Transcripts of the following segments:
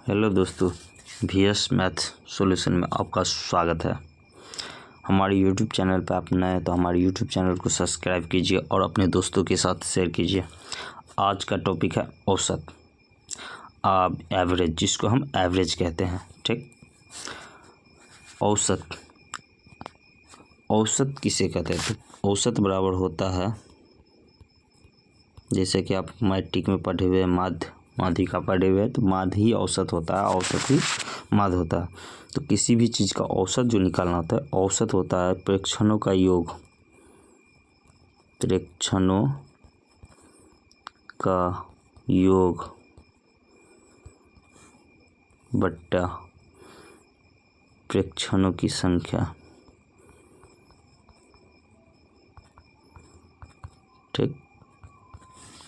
Hello दोस्तों, VS math solution में आपका स्वागत है। हमारे YouTube चैनल पर आप नए हैं तो हमारे YouTube चैनल को सब्सक्राइब कीजिए और अपने दोस्तों के साथ शेयर कीजिए। आज का टॉपिक है औसत, आप एवरेज, जिसको हम एवरेज कहते हैं। ठीक, औसत किसे कहते हैं? तो औसत बराबर होता है, जैसे कि आप मैट्रिक में पढ़े हुए माध्य का पढ़े हुए हैं, तो माध्य ही औसत होता है, औसत ही माध्य होता है। तो किसी भी चीज़ का औसत जो निकालना होता है, औसत होता है प्रेक्षणों का योग, प्रेक्षणों का योग बट्टा प्रेक्षणों की संख्या। ठीक,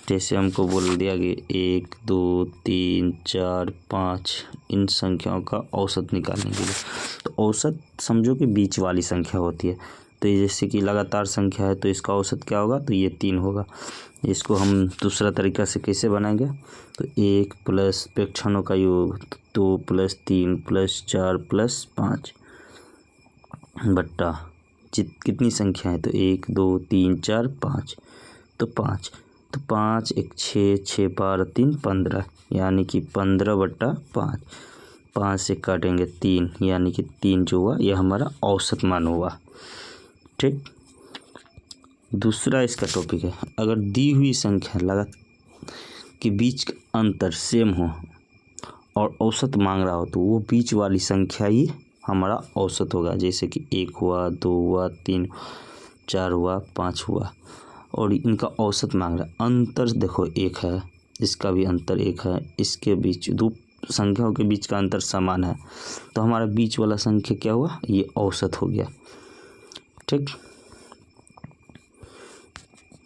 जैसे हमको बोल दिया कि 1 2 3 4 5 इन संख्याओं का औसत निकालने के लिए, तो औसत समझो कि बीच वाली संख्या होती है। तो ये जैसे कि लगातार संख्या है तो इसका औसत क्या होगा? तो ये 3 होगा। इसको हम दूसरा तरीका से कैसे बनाएंगे? तो 1 प्लस प्रेक्षणों का योग 2 प्लस 3 प्लस 4 प्लस 5 बट्टा कितनी संख्या है? तो 1 2 3 4 5, तो 5, तो 5 1 6 6 12 3 15, यानी कि 15/5। 5 से काटेंगे 3, यानी कि 3 जो हुआ यह हमारा औसत मान हुआ। ठीक, दूसरा इसका टॉपिक है, अगर दी हुई संख्या के बीच का अंतर सेम हो और औसत मांग रहा हो तो वो बीच वाली संख्या ही हमारा औसत होगा। जैसे कि 1 हुआ, 2 हुआ, 3 4 हुआ, 5 हुआ, और इनका औसत मांग रहा है। अंतर देखो 1 है, इसका भी अंतर 1 है, इसके बीच दो संख्याओं के बीच का अंतर समान है, तो हमारा बीच वाला संख्या क्या हुआ? ये औसत हो गया। ठीक,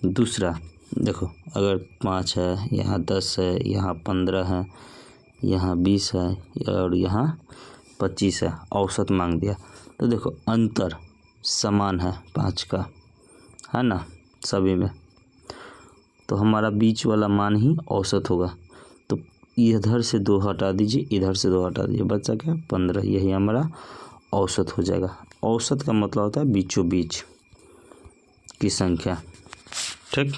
दूसरा देखो, अगर 5 है, यहाँ 10 है, यहाँ 15 है, यहाँ 20 है और यहाँ 25 है, औसत मांग दिया। तो देखो अंतर समान है 5 का, है ना, सभी में, तो हमारा बीच वाला मान ही औसत होगा। तो इधर से 2 हटा दीजिए, इधर से 2 हटा दीजिए, बचा क्या? 15, यही हमारा औसत हो जाएगा। औसत का मतलब होता है बीचों बीच की संख्या। ठीक,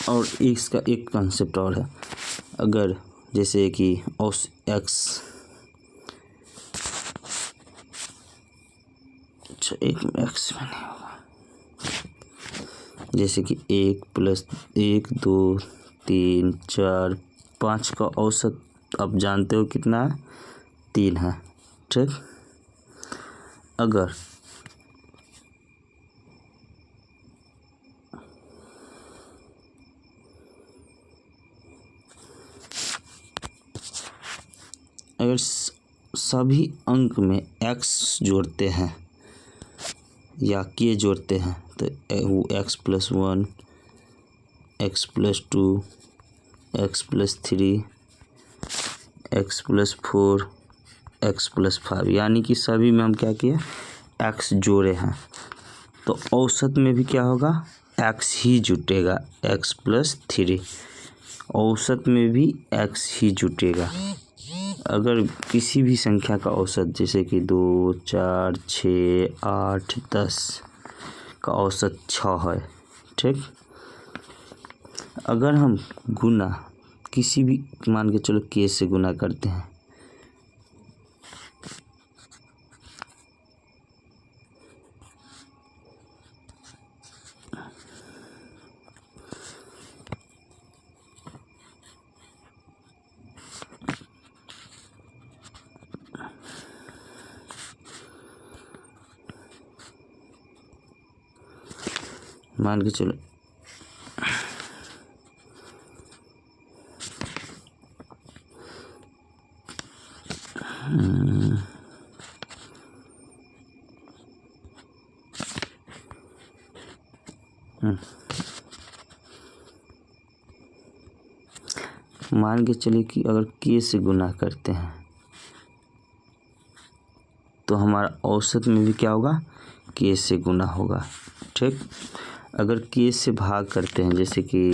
और इसका एक कॉन्सेप्ट और है, अगर जैसे कि एक्स, अच्छा एक एक्स में नहीं होगा, जैसे कि 1 प्लस 1 2 3 4 5 का औसत आप जानते हो कितना है? 3 है। ठीक, अगर सभी अंक में x जोड़ते हैं या k जोड़ते हैं, तो वो x+1, x+2, x+3, x+4, x+5, यानी कि सभी में हम क्या किए? x जोड़े हैं, तो औसत में भी क्या होगा? x ही जुटेगा, x+3, औसत में भी x ही जुटेगा। अगर किसी भी संख्या का औसत, जैसे कि 2 4 6 8 10 का औसत 6 है, ठीक, अगर हम गुना किसी भी, मान के चलो k से गुना करते हैं, मान के चलो मान के चलिए कि अगर k से गुना करते हैं तो हमारा औसत में भी क्या होगा, k से गुना होगा। ठीक, अगर k से भाग करते हैं, जैसे कि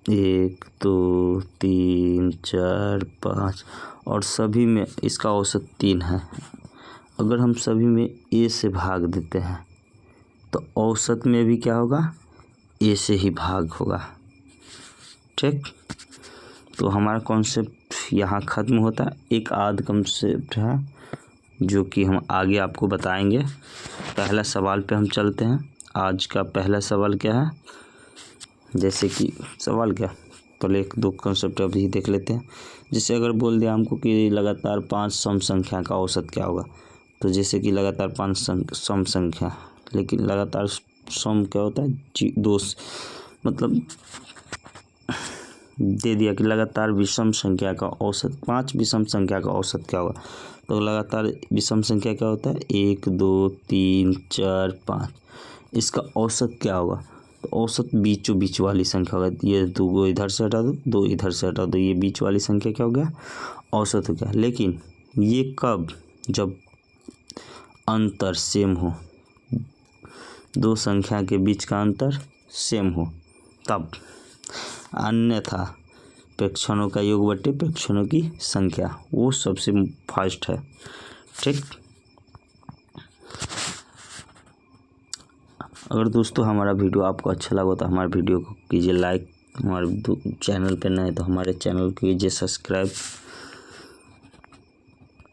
1 2 3 4 5 और सभी में इसका औसत 3 है, अगर हम सभी में a से भाग देते हैं तो औसत में भी क्या होगा, a से ही भाग होगा। ठीक, तो हमारा कॉन्सेप्ट यहाँ ख़त्म होता है। एक आध कॉन्सेप्ट है जो कि हम आगे आपको बताएंगे। पहला सवाल पे हम चलते हैं। आज का पहला सवाल क्या है, जैसे कि सवाल क्या, पहले 1-2 कॉन्सेप्ट अभी देख लेते हैं। जैसे अगर बोल दिया हमको कि लगातार 5 सम संख्या का औसत क्या होगा, तो जैसे कि लगातार 5 सम संख्या, लेकिन लगातार सम क्या होता है, 2, मतलब दे दिया कि लगातार विषम संख्या का औसत, 5 विषम संख्या का औसत क्या होगा। तो लगातार विषम संख्या क्या होता है, 1 2 3 4 5, इसका औसत क्या होगा, तो औसत बीचों बीच वाली संख्या होगा। ये 2 इधर से हटा दो, 2 इधर से हटा दो, ये बीच वाली संख्या क्या हो गया, औसत हो गया। लेकिन ये कब, जब अंतर सेम हो, 2 संख्या के बीच का अंतर सेम हो तब, अन्यथा प्रेक्षणों का योग बटे प्रेक्षणों की संख्या वो सबसे फास्ट है। ठीक, अगर दोस्तों हमारा वीडियो आपको अच्छा लगा तो हमारे वीडियो को कीजिए लाइक, हमारे चैनल पे नए तो हमारे चैनल को कीजिए सब्सक्राइब।